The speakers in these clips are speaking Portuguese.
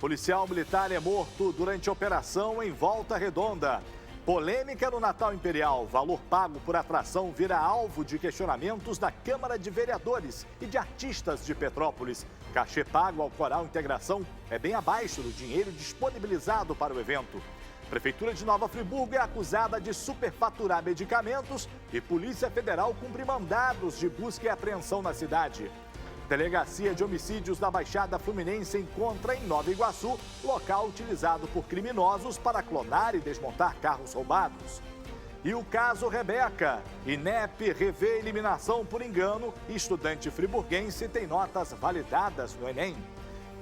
Policial militar é morto durante operação em Volta Redonda. Polêmica no Natal Imperial. Valor pago por atração vira alvo de questionamentos da Câmara de Vereadores e de artistas de Petrópolis. Cachê pago ao Coral Integração é bem abaixo do dinheiro disponibilizado para o evento. Prefeitura de Nova Friburgo é acusada de superfaturar medicamentos e Polícia Federal cumpre mandados de busca e apreensão na cidade. Delegacia de Homicídios da Baixada Fluminense encontra em Nova Iguaçu local utilizado por criminosos para clonar e desmontar carros roubados. E o caso Rebeca. INEP revê eliminação por engano e estudante friburguense tem notas validadas no Enem.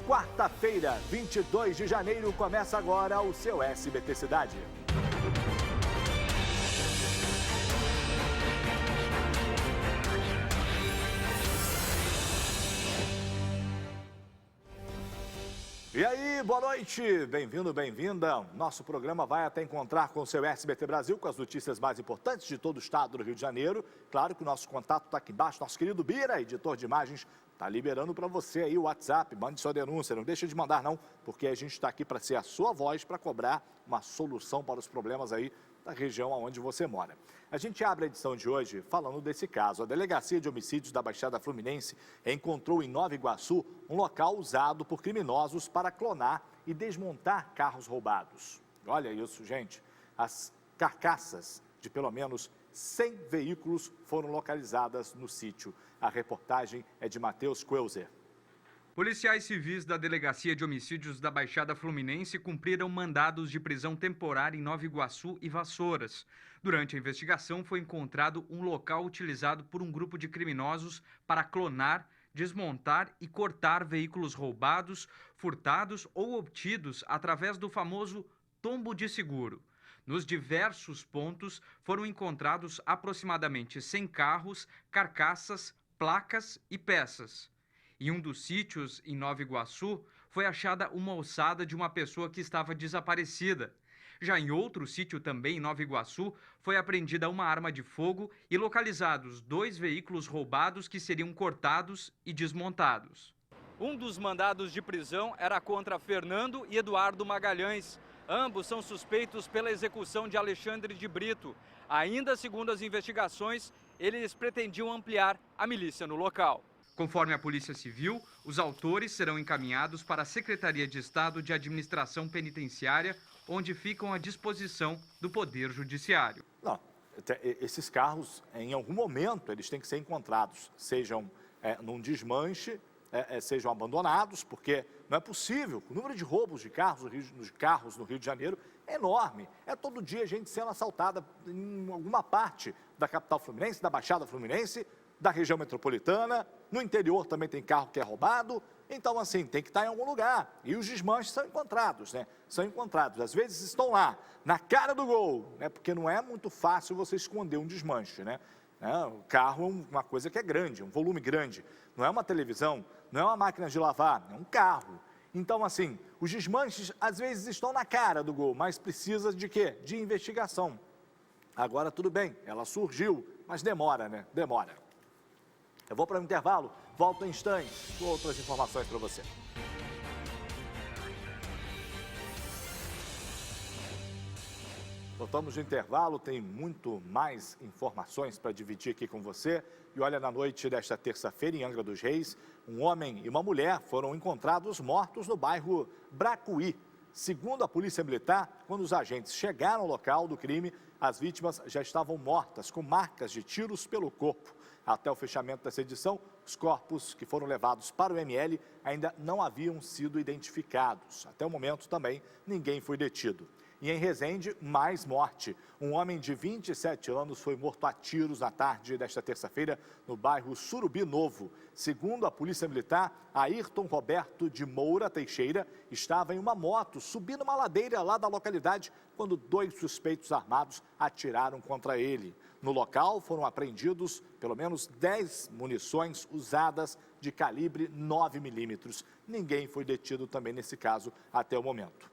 Quarta-feira, 22 de janeiro, começa agora o seu SBT Cidade. E aí, boa noite, bem-vindo, bem-vinda. Nosso programa vai até encontrar com o seu SBT Brasil, com as notícias mais importantes de todo o estado do Rio de Janeiro. Claro que o nosso contato está aqui embaixo, nosso querido Bira, editor de imagens, está liberando para você aí o WhatsApp, mande sua denúncia, não deixa de mandar não, porque a gente está aqui para ser a sua voz, para cobrar uma solução para os problemas aí da região onde você mora. A gente abre a edição de hoje falando desse caso. A Delegacia de Homicídios da Baixada Fluminense encontrou em Nova Iguaçu um local usado por criminosos para clonar e desmontar carros roubados. Olha isso, gente. As carcaças de pelo menos 100 veículos foram localizadas no sítio. A reportagem é de Matheus Queuser. Policiais civis da Delegacia de Homicídios da Baixada Fluminense cumpriram mandados de prisão temporária em Nova Iguaçu e Vassouras. Durante a investigação, foi encontrado um local utilizado por um grupo de criminosos para clonar, desmontar e cortar veículos roubados, furtados ou obtidos através do famoso tombo de seguro. Nos diversos pontos foram encontrados aproximadamente 100 carros, carcaças, placas e peças. Em um dos sítios, em Nova Iguaçu, foi achada uma ossada de uma pessoa que estava desaparecida. Já em outro sítio também, em Nova Iguaçu, foi apreendida uma arma de fogo e localizados 2 veículos roubados que seriam cortados e desmontados. Um dos mandados de prisão era contra Fernando e Eduardo Magalhães. Ambos são suspeitos pela execução de Alexandre de Brito. Ainda segundo as investigações, eles pretendiam ampliar a milícia no local. Conforme a Polícia Civil, os autores serão encaminhados para a Secretaria de Estado de Administração Penitenciária, onde ficam à disposição do Poder Judiciário. Não, esses carros, em algum momento, eles têm que ser encontrados, sejam num desmanche, sejam abandonados, porque não é possível. O número de roubos de carros no Rio de Janeiro é enorme. É todo dia gente sendo assaltada em alguma parte da capital fluminense, da Baixada Fluminense, da região metropolitana, no interior também tem carro que é roubado, então assim, tem que estar em algum lugar, e os desmanches são encontrados, né? São encontrados, às vezes estão lá, na cara do gol, né? Porque não é muito fácil você esconder um desmanche, né? O carro é uma coisa que é grande, um volume grande, não é uma televisão, não é uma máquina de lavar, é um carro. Então assim, os desmanches às vezes estão na cara do gol, mas precisa de quê? De investigação. Agora tudo bem, ela surgiu, mas demora, né? Demora. Eu vou para o intervalo, volto em instantes com outras informações para você. Voltamos de intervalo, tem muito mais informações para dividir aqui com você. E olha, na noite desta terça-feira, em Angra dos Reis, um homem e uma mulher foram encontrados mortos no bairro Bracuí. Segundo a Polícia Militar, quando os agentes chegaram ao local do crime, as vítimas já estavam mortas, com marcas de tiros pelo corpo. Até o fechamento dessa edição, os corpos que foram levados para o ML ainda não haviam sido identificados. Até o momento também, ninguém foi detido. E em Resende, mais morte. Um homem de 27 anos foi morto a tiros na tarde desta terça-feira no bairro Surubi Novo. Segundo a Polícia Militar, Ayrton Roberto de Moura Teixeira estava em uma moto subindo uma ladeira lá da localidade quando 2 suspeitos armados atiraram contra ele. No local foram apreendidos pelo menos 10 munições usadas de calibre 9 milímetros. Ninguém foi detido também nesse caso até o momento.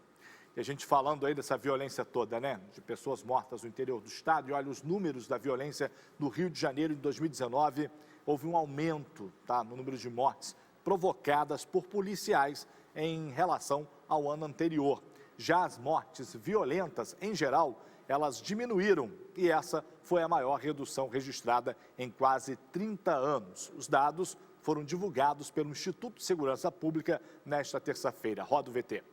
E a gente falando aí dessa violência toda, né? De pessoas mortas no interior do estado. E olha, os números da violência no Rio de Janeiro em 2019, houve um aumento, tá, no número de mortes provocadas por policiais em relação ao ano anterior. Já as mortes violentas, em geral, elas diminuíram e essa foi a maior redução registrada em quase 30 anos. Os dados foram divulgados pelo Instituto de Segurança Pública nesta terça-feira. Roda o VT.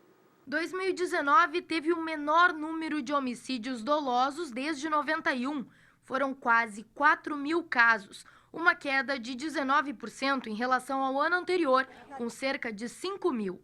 2019 teve o menor número de homicídios dolosos desde 91. Foram quase 4.000 casos, uma queda de 19% em relação ao ano anterior, com cerca de 5.000.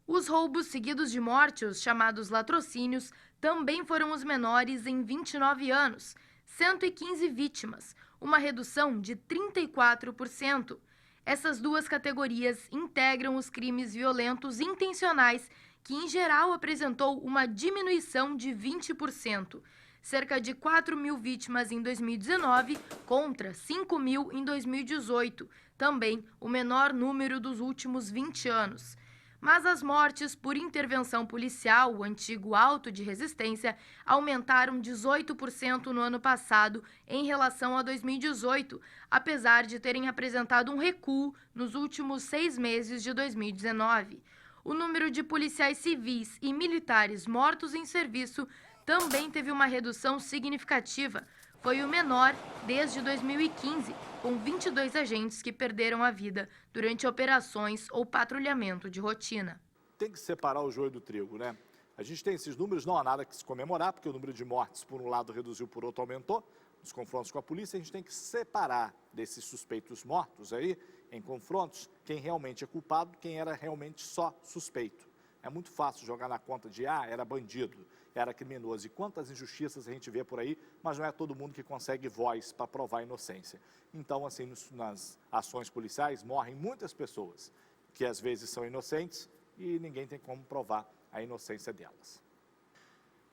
Os roubos seguidos de morte, os chamados latrocínios, também foram os menores em 29 anos, 115 vítimas, uma redução de 34%. Essas duas categorias integram os crimes violentos intencionais, que em geral apresentou uma diminuição de 20%. Cerca de 4.000 vítimas em 2019 contra 5.000 em 2018, também o menor número dos últimos 20 anos. Mas as mortes por intervenção policial, o antigo auto de resistência, aumentaram 18% no ano passado em relação a 2018, apesar de terem apresentado um recuo nos últimos 6 meses de 2019. O número de policiais civis e militares mortos em serviço também teve uma redução significativa. Foi o menor desde 2015, com 22 agentes que perderam a vida durante operações ou patrulhamento de rotina. Tem que separar o joio do trigo, né? A gente tem esses números, não há nada que se comemorar, porque o número de mortes, por um lado, reduziu, por outro, aumentou. Nos confrontos com a polícia, a gente tem que separar desses suspeitos mortos aí, em confrontos, quem realmente é culpado, quem era realmente só suspeito. É muito fácil jogar na conta de, era bandido, era criminoso. E quantas injustiças a gente vê por aí, mas não é todo mundo que consegue voz para provar a inocência. Então, assim, nas ações policiais, morrem muitas pessoas que às vezes são inocentes e ninguém tem como provar a inocência delas.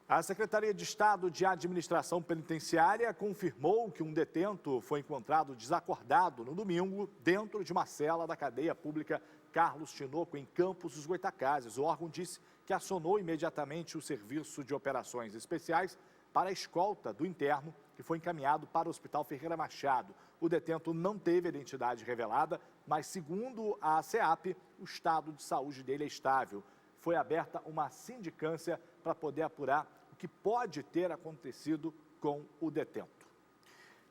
A Secretaria de Estado de Administração Penitenciária confirmou que um detento foi encontrado desacordado no domingo dentro de uma cela da cadeia pública Carlos Tinoco, em Campos dos Goytacazes. O órgão disse que acionou imediatamente o Serviço de Operações Especiais para a escolta do interno, que foi encaminhado para o Hospital Ferreira Machado. O detento não teve identidade revelada, mas, segundo a SEAP, o estado de saúde dele é estável. Foi aberta uma sindicância para poder apurar o que pode ter acontecido com o detento.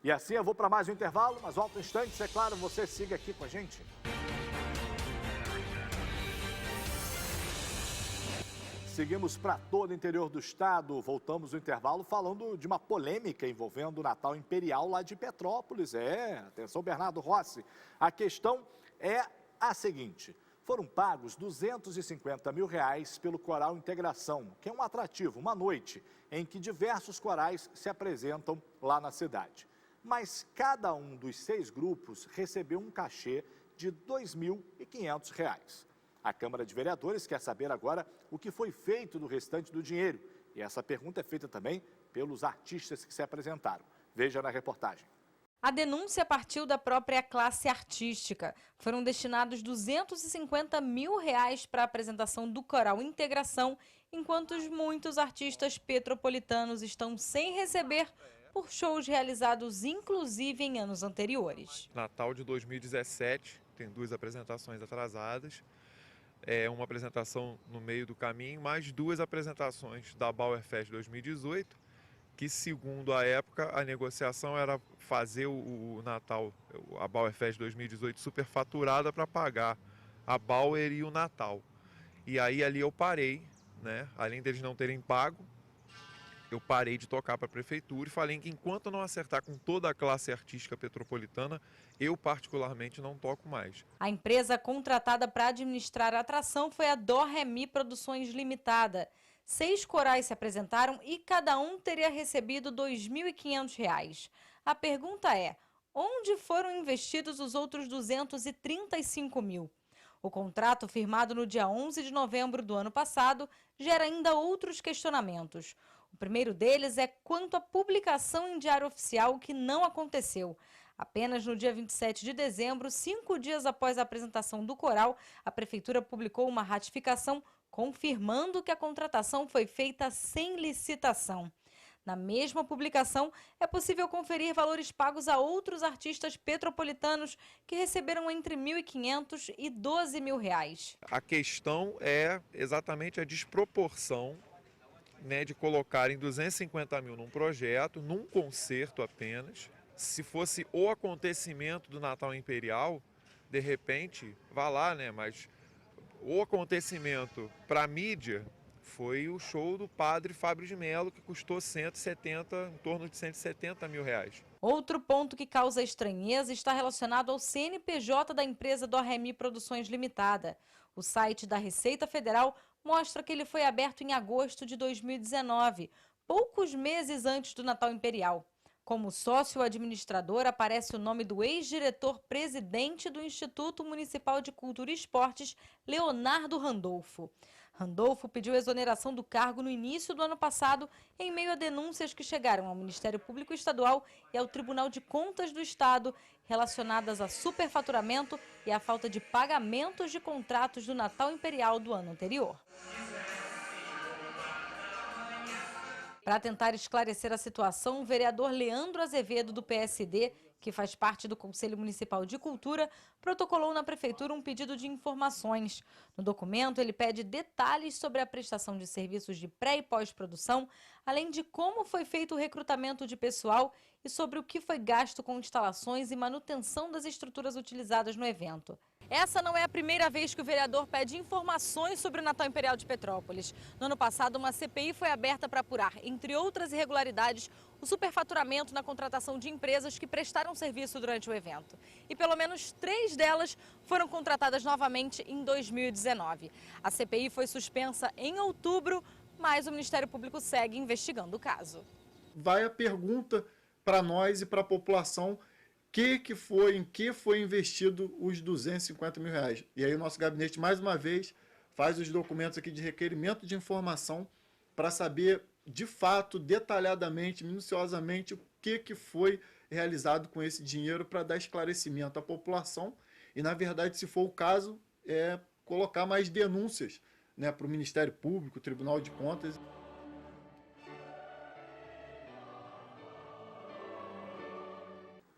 E assim eu vou para mais um intervalo, mas volta um instante, é claro, você siga aqui com a gente. Seguimos para todo o interior do estado, voltamos no intervalo falando de uma polêmica envolvendo o Natal Imperial lá de Petrópolis. Atenção Bernardo Rossi, a questão é a seguinte: foram pagos R$250 mil pelo Coral Integração, que é um atrativo, uma noite em que diversos corais se apresentam lá na cidade. Mas cada um dos 6 grupos recebeu um cachê de R$2.500. A Câmara de Vereadores quer saber agora o que foi feito do restante do dinheiro. E essa pergunta é feita também pelos artistas que se apresentaram. Veja na reportagem. A denúncia partiu da própria classe artística. Foram destinados R$250 mil para a apresentação do Coral Integração, enquanto muitos artistas petropolitanos estão sem receber por shows realizados inclusive em anos anteriores. Natal de 2017, tem 2 apresentações atrasadas. Uma apresentação no meio do caminho, mais 2 apresentações da Bauerfest 2018, que segundo a época a negociação era fazer o Natal, a Bauerfest 2018 superfaturada para pagar a Bauer e o Natal. E aí ali eu parei, né? Além deles não terem pago, eu parei de tocar para a prefeitura e falei que enquanto não acertar com toda a classe artística petropolitana, eu particularmente não toco mais. A empresa contratada para administrar a atração foi a Dó Ré Mi Produções Limitada. 6 corais se apresentaram e cada um teria recebido R$2.500. A pergunta é: onde foram investidos os outros R$235 mil? O contrato, firmado no dia 11 de novembro do ano passado, gera ainda outros questionamentos. O primeiro deles é quanto à publicação em Diário Oficial, que não aconteceu. Apenas no dia 27 de dezembro, 5 dias após a apresentação do coral, a Prefeitura publicou uma ratificação confirmando que a contratação foi feita sem licitação. Na mesma publicação, é possível conferir valores pagos a outros artistas petropolitanos que receberam entre R$ 1.500 e R$ 12.000. A questão é exatamente a desproporção, né, de colocarem 250 mil num projeto, num concerto apenas. Se fosse o acontecimento do Natal Imperial, de repente, vá lá, né, mas o acontecimento para a mídia foi o show do padre Fábio de Mello, que custou em torno de 170 mil reais. Outro ponto que causa estranheza está relacionado ao CNPJ da empresa Dó-Ré-Mi Produções Limitada. O site da Receita Federal mostra que ele foi aberto em agosto de 2019, poucos meses antes do Natal Imperial. Como sócio administrador aparece o nome do ex-diretor-presidente do Instituto Municipal de Cultura e Esportes, Leonardo Randolfo. Randolfo pediu exoneração do cargo no início do ano passado, em meio a denúncias que chegaram ao Ministério Público Estadual e ao Tribunal de Contas do Estado, relacionadas a superfaturamento e à falta de pagamentos de contratos do Natal Imperial do ano anterior. Para tentar esclarecer a situação, o vereador Leandro Azevedo, do PSD, que faz parte do Conselho Municipal de Cultura, protocolou na Prefeitura um pedido de informações. No documento, ele pede detalhes sobre a prestação de serviços de pré- e pós-produção, além de como foi feito o recrutamento de pessoal e sobre o que foi gasto com instalações e manutenção das estruturas utilizadas no evento. Essa não é a primeira vez que o vereador pede informações sobre o Natal Imperial de Petrópolis. No ano passado, uma CPI foi aberta para apurar, entre outras irregularidades, o superfaturamento na contratação de empresas que prestaram serviço durante o evento. E pelo menos 3 delas foram contratadas novamente em 2019. A CPI foi suspensa em outubro, mas o Ministério Público segue investigando o caso. Vai a pergunta para nós e para a população: em que foi investido os 250 mil reais? E aí o nosso gabinete, mais uma vez, faz os documentos aqui de requerimento de informação para saber, de fato, detalhadamente, minuciosamente, o que foi realizado com esse dinheiro, para dar esclarecimento à população e, na verdade, se for o caso, colocar mais denúncias, né, para o Ministério Público, Tribunal de Contas.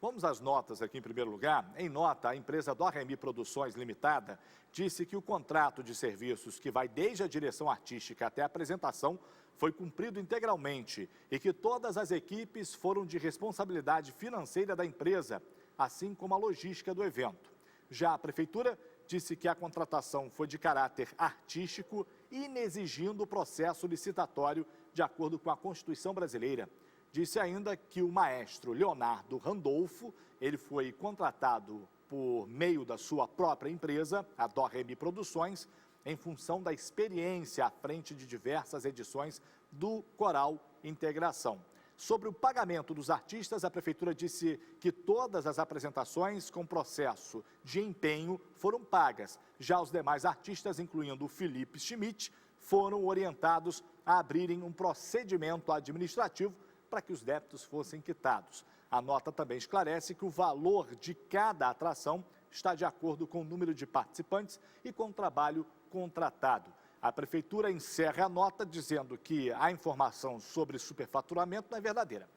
Vamos às notas aqui em primeiro lugar. Em nota, a empresa Dó-Ré-Mi Produções Limitada disse que o contrato de serviços que vai desde a direção artística até a apresentação foi cumprido integralmente e que todas as equipes foram de responsabilidade financeira da empresa, assim como a logística do evento. Já a Prefeitura disse que a contratação foi de caráter artístico, inexigindo o processo licitatório de acordo com a Constituição brasileira. Disse ainda que o maestro Leonardo Randolfo, ele foi contratado por meio da sua própria empresa, a Dó-Ré-Mi Produções, em função da experiência à frente de diversas edições do Coral Integração. Sobre o pagamento dos artistas, a Prefeitura disse que todas as apresentações com processo de empenho foram pagas. Já os demais artistas, incluindo o Felipe Schmidt, foram orientados a abrirem um procedimento administrativo para que os débitos fossem quitados. A nota também esclarece que o valor de cada atração está de acordo com o número de participantes e com o trabalho contratado. A Prefeitura encerra a nota dizendo que a informação sobre superfaturamento não é verdadeira.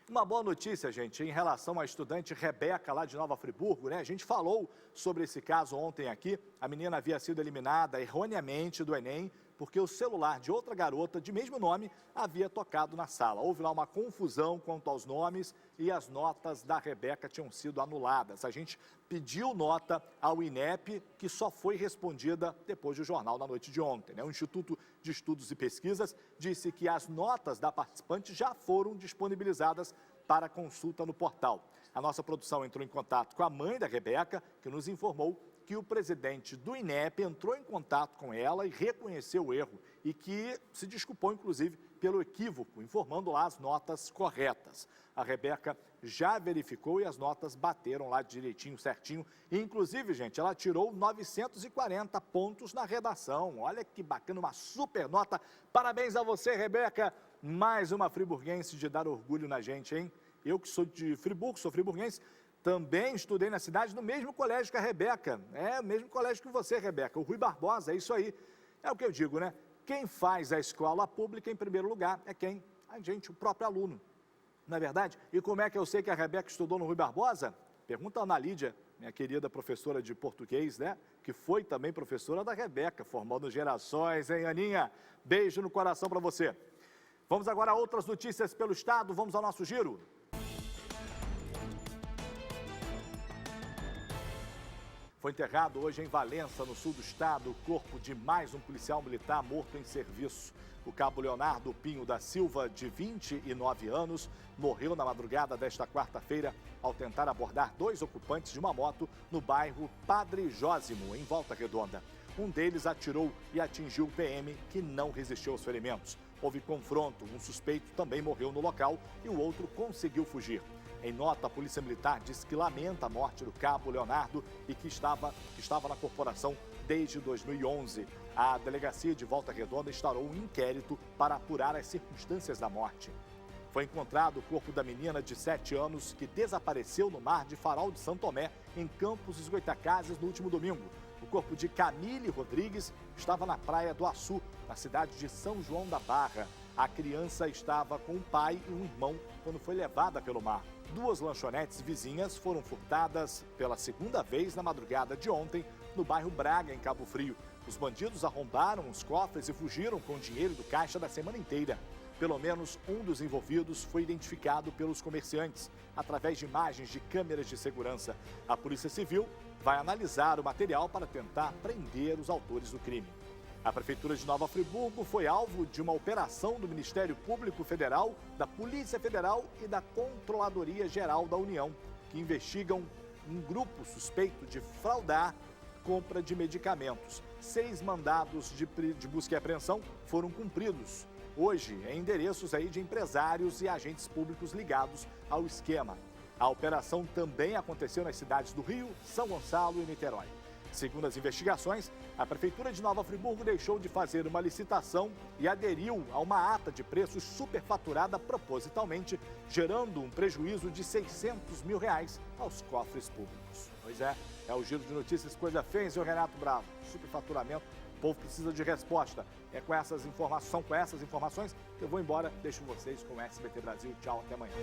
Uma boa notícia, gente, em relação à estudante Rebeca, lá de Nova Friburgo, né? A gente falou sobre esse caso ontem aqui. A menina havia sido eliminada erroneamente do Enem, porque o celular de outra garota de mesmo nome havia tocado na sala. Houve lá uma confusão quanto aos nomes e as notas da Rebeca tinham sido anuladas. A gente pediu nota ao INEP, que só foi respondida depois do jornal na noite de ontem, né? O Instituto de Estudos e Pesquisas disse que as notas da participante já foram disponibilizadas para consulta no portal. A nossa produção entrou em contato com a mãe da Rebeca, que nos informou que o presidente do INEP entrou em contato com ela e reconheceu o erro e que se desculpou, inclusive, pelo equívoco, informando lá as notas corretas. A Rebeca já verificou e as notas bateram lá direitinho, certinho. E, inclusive, gente, ela tirou 940 pontos na redação. Olha que bacana, uma super nota. Parabéns a você, Rebeca. Mais uma friburguense de dar orgulho na gente, hein? Eu que sou de Friburgo, sou friburguense, também estudei na cidade, no mesmo colégio que a Rebeca. É o mesmo colégio que você, Rebeca. O Rui Barbosa, é isso aí. É o que eu digo, né? Quem faz a escola pública, em primeiro lugar, é quem A gente, o próprio aluno. Não é verdade? E como é que eu sei que a Rebeca estudou no Rui Barbosa? Pergunta a Ana Lídia, minha querida professora de português, né? Que foi também professora da Rebeca, formando gerações, hein, Aninha? Beijo no coração para você. Vamos agora a outras notícias pelo estado, vamos ao nosso giro. Foi enterrado hoje em Valença, no sul do estado, o corpo de mais um policial militar morto em serviço. O cabo Leonardo Pinho da Silva, de 29 anos, morreu na madrugada desta quarta-feira ao tentar abordar 2 ocupantes de uma moto no bairro Padre Jósimo, em Volta Redonda. Um deles atirou e atingiu o PM, que não resistiu aos ferimentos. Houve confronto, um suspeito também morreu no local e o outro conseguiu fugir. Em nota, a Polícia Militar diz que lamenta a morte do cabo Leonardo e que estava na corporação desde 2011. A delegacia de Volta Redonda instaurou um inquérito para apurar as circunstâncias da morte. Foi encontrado o corpo da menina de 7 anos que desapareceu no mar de Farol de São Tomé, em Campos dos Goitacazes, no último domingo. O corpo de Camille Rodrigues estava na praia do Açu, na cidade de São João da Barra. A criança estava com um pai e um irmão quando foi levada pelo mar. 2 lanchonetes vizinhas foram furtadas pela segunda vez na madrugada de ontem, no bairro Braga, em Cabo Frio. Os bandidos arrombaram os cofres e fugiram com o dinheiro do caixa da semana inteira. Pelo menos um dos envolvidos foi identificado pelos comerciantes, através de imagens de câmeras de segurança. A Polícia Civil vai analisar o material para tentar prender os autores do crime. A Prefeitura de Nova Friburgo foi alvo de uma operação do Ministério Público Federal, da Polícia Federal e da Controladoria Geral da União, que investigam um grupo suspeito de fraudar compra de medicamentos. 6 mandados de busca e apreensão foram cumpridos hoje em endereços aí de empresários e agentes públicos ligados ao esquema. A operação também aconteceu nas cidades do Rio, São Gonçalo e Niterói. Segundo as investigações, a Prefeitura de Nova Friburgo deixou de fazer uma licitação e aderiu a uma ata de preços superfaturada propositalmente, gerando um prejuízo de R$600 mil aos cofres públicos. Pois é o giro de notícias, coisa feia, senhor Renato Bravo. Superfaturamento, o povo precisa de resposta. São com essas informações que eu vou embora. Deixo vocês com o SBT Brasil. Tchau, até amanhã.